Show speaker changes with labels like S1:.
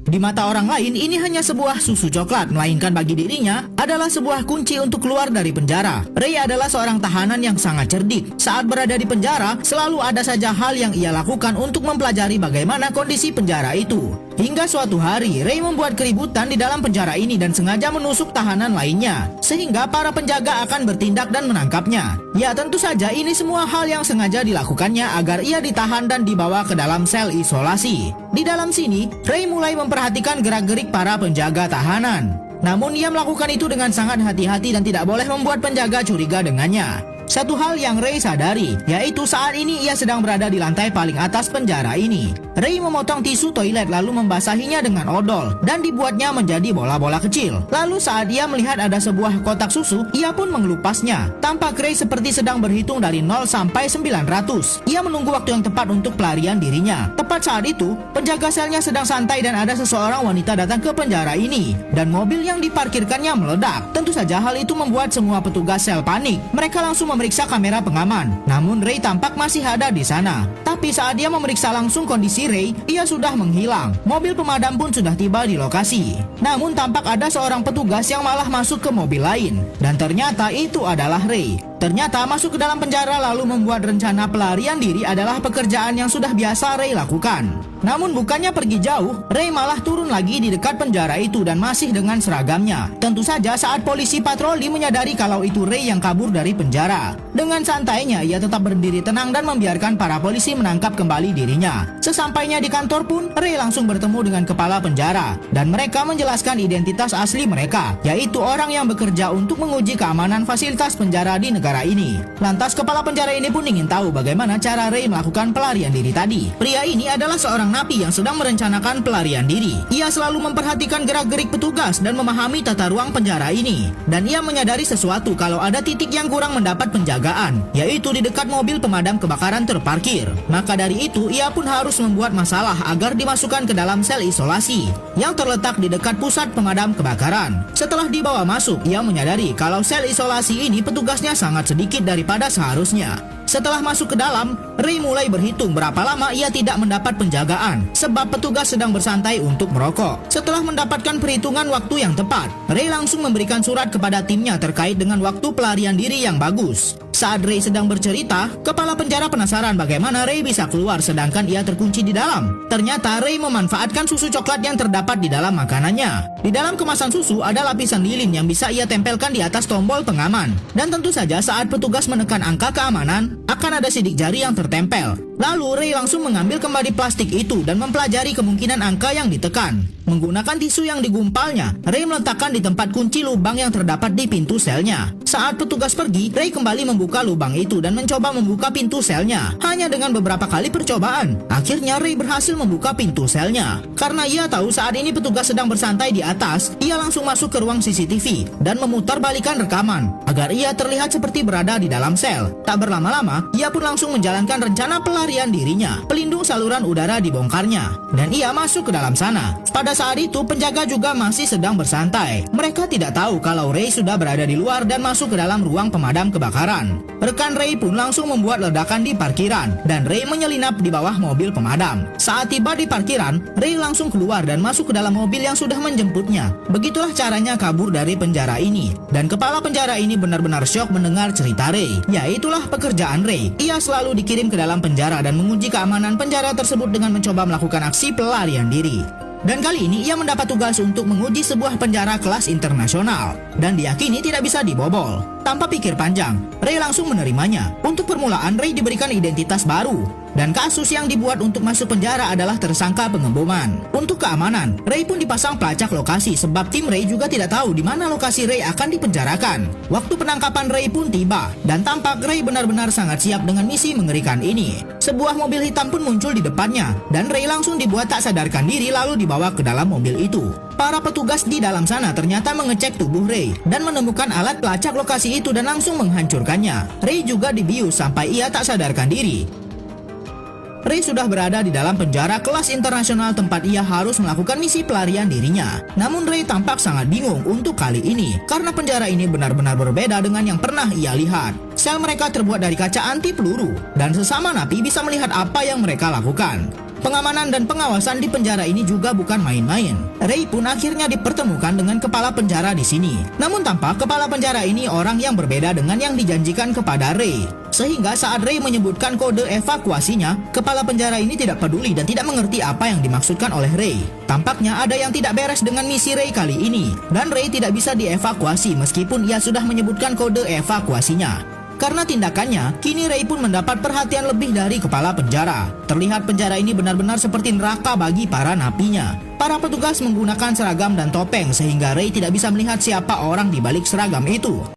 S1: Di mata orang lain ini hanya sebuah susu coklat, melainkan bagi dirinya adalah sebuah kunci untuk keluar dari penjara. Ray adalah seorang tahanan yang sangat cerdik. Saat berada di penjara, selalu ada saja hal yang ia lakukan untuk mempelajari bagaimana kondisi penjara itu. Hingga suatu hari, Ray membuat keributan di dalam penjara ini dan sengaja menusuk tahanan lainnya, sehingga para penjaga akan bertindak dan menangkapnya. Ya, tentu saja ini semua hal yang sengaja dilakukannya agar ia ditahan dan dibawa ke dalam sel isolasi. Di dalam sini, Ray mulai memperhatikan gerak-gerik para penjaga tahanan. Namun ia melakukan itu dengan sangat hati-hati dan tidak boleh membuat penjaga curiga dengannya. Satu hal yang Ray sadari, yaitu saat ini ia sedang berada di lantai paling atas penjara ini. Ray memotong tisu toilet lalu membasahinya dengan odol dan dibuatnya menjadi bola-bola kecil. Lalu saat ia melihat ada sebuah kotak susu, ia pun mengelupasnya. Tampak Ray seperti sedang berhitung dari 0 sampai 900. Ia menunggu waktu yang tepat untuk pelarian dirinya. Tepat saat itu, penjaga selnya sedang santai dan ada seseorang wanita datang ke penjara ini. Dan mobil yang diparkirkannya meledak. Tentu saja hal itu membuat semua petugas sel panik. Mereka langsung memeriksa kamera pengaman. Namun Ray tampak masih ada di sana. Tapi saat dia memeriksa langsung kondisi Ray, ia sudah menghilang. Mobil pemadam pun sudah tiba di lokasi. Namun tampak ada seorang petugas yang malah masuk ke mobil lain. Dan ternyata itu adalah Ray. Ternyata masuk ke dalam penjara lalu membuat rencana pelarian diri adalah pekerjaan yang sudah biasa Ray lakukan. Namun bukannya pergi jauh, Ray malah turun lagi di dekat penjara itu dan masih dengan seragamnya. Tentu saja saat polisi patroli menyadari kalau itu Ray yang kabur dari penjara. Dengan santainya ia tetap berdiri tenang dan membiarkan para polisi menangkap kembali dirinya. Sesampainya di kantor pun, Ray langsung bertemu dengan kepala penjara dan mereka menjelaskan identitas asli mereka, yaitu orang yang bekerja untuk menguji keamanan fasilitas penjara di negara ini. Lantas kepala penjara ini pun ingin tahu bagaimana cara Ray melakukan pelarian diri tadi. Pria ini adalah seorang napi yang sedang merencanakan pelarian diri. Ia selalu memperhatikan gerak-gerik petugas dan memahami tata ruang penjara ini. Dan ia menyadari sesuatu kalau ada titik yang kurang mendapat penjagaan, yaitu di dekat mobil pemadam kebakaran terparkir. Maka dari itu ia pun harus membuat masalah agar dimasukkan ke dalam sel isolasi yang terletak di dekat pusat pemadam kebakaran. Setelah dibawa masuk, ia menyadari kalau sel isolasi ini petugasnya sangat sedikit daripada seharusnya. Setelah masuk ke dalam, Ray mulai berhitung berapa lama ia tidak mendapat penjagaan sebab petugas sedang bersantai untuk merokok. Setelah mendapatkan perhitungan waktu yang tepat, Ray langsung memberikan surat kepada timnya terkait dengan waktu pelarian diri yang bagus. Saat Ray sedang bercerita, kepala penjara penasaran bagaimana Ray bisa keluar sedangkan ia terkunci di dalam. Ternyata Ray memanfaatkan susu coklat yang terdapat di dalam makanannya. Di dalam kemasan susu ada lapisan lilin yang bisa ia tempelkan di atas tombol pengaman. Dan tentu saja saat petugas menekan angka keamanan, akan ada sidik jari yang tertempel. Lalu Ray langsung mengambil kembali plastik itu dan mempelajari kemungkinan angka yang ditekan. Menggunakan tisu yang digumpalnya, Ray meletakkan di tempat kunci lubang yang terdapat di pintu selnya. Saat petugas pergi, Ray kembali membuka lubang itu dan mencoba membuka pintu selnya. Hanya dengan beberapa kali percobaan, akhirnya Ray berhasil membuka pintu selnya. Karena ia tahu saat ini petugas sedang bersantai di atas, ia langsung masuk ke ruang CCTV dan memutarbalikkan rekaman agar ia terlihat seperti berada di dalam sel. Tak berlama-lama, ia pun langsung menjalankan rencana pelarian dirinya. Pelindung saluran udara dibongkarnya dan ia masuk ke dalam sana. Pada saat itu penjaga juga masih sedang bersantai. Mereka tidak tahu kalau Ray sudah berada di luar dan masuk ke dalam ruang pemadam kebakaran. Rekan Ray pun langsung membuat ledakan di parkiran dan Ray menyelinap di bawah mobil pemadam. Saat tiba di parkiran, Ray langsung keluar dan masuk ke dalam mobil yang sudah menjemputnya. Begitulah caranya kabur dari penjara ini. Dan kepala penjara ini benar-benar syok mendengar cerita Ray. Ya, itulah pekerjaan Ray. Ia selalu dikirim ke dalam penjara dan menguji keamanan penjara tersebut dengan mencoba melakukan aksi pelarian diri. Dan kali ini ia mendapat tugas untuk menguji sebuah penjara kelas internasional dan diyakini tidak bisa dibobol. Tanpa pikir panjang, Ray langsung menerimanya. Untuk permulaan, Ray diberikan identitas baru dan kasus yang dibuat untuk masuk penjara adalah tersangka pengeboman. Untuk keamanan, Ray pun dipasang pelacak lokasi sebab tim Ray juga tidak tahu di mana lokasi Ray akan dipenjarakan. Waktu penangkapan Ray pun tiba dan tampak Ray benar-benar sangat siap dengan misi mengerikan ini. Sebuah mobil hitam pun muncul di depannya dan Ray langsung dibuat tak sadarkan diri lalu dibawa ke dalam mobil itu. Para petugas di dalam sana ternyata mengecek tubuh Ray dan menemukan alat pelacak lokasi itu dan langsung menghancurkannya. Ray juga dibius sampai ia tak sadarkan diri. Ray sudah berada di dalam penjara kelas internasional tempat ia harus melakukan misi pelarian dirinya. Namun Ray tampak sangat bingung untuk kali ini karena penjara ini benar-benar berbeda dengan yang pernah ia lihat. Sel mereka terbuat dari kaca anti peluru dan sesama napi bisa melihat apa yang mereka lakukan. Pengamanan dan pengawasan di penjara ini juga bukan main-main. Ray pun akhirnya dipertemukan dengan kepala penjara di sini. Namun tampak kepala penjara ini orang yang berbeda dengan yang dijanjikan kepada Ray. Sehingga saat Ray menyebutkan kode evakuasinya, kepala penjara ini tidak peduli dan tidak mengerti apa yang dimaksudkan oleh Ray. Tampaknya ada yang tidak beres dengan misi Ray kali ini, dan Ray tidak bisa dievakuasi meskipun ia sudah menyebutkan kode evakuasinya. Karena tindakannya, kini Ray pun mendapat perhatian lebih dari kepala penjara. Terlihat penjara ini benar-benar seperti neraka bagi para napinya. Para petugas menggunakan seragam dan topeng sehingga Ray tidak bisa melihat siapa orang di balik seragam itu.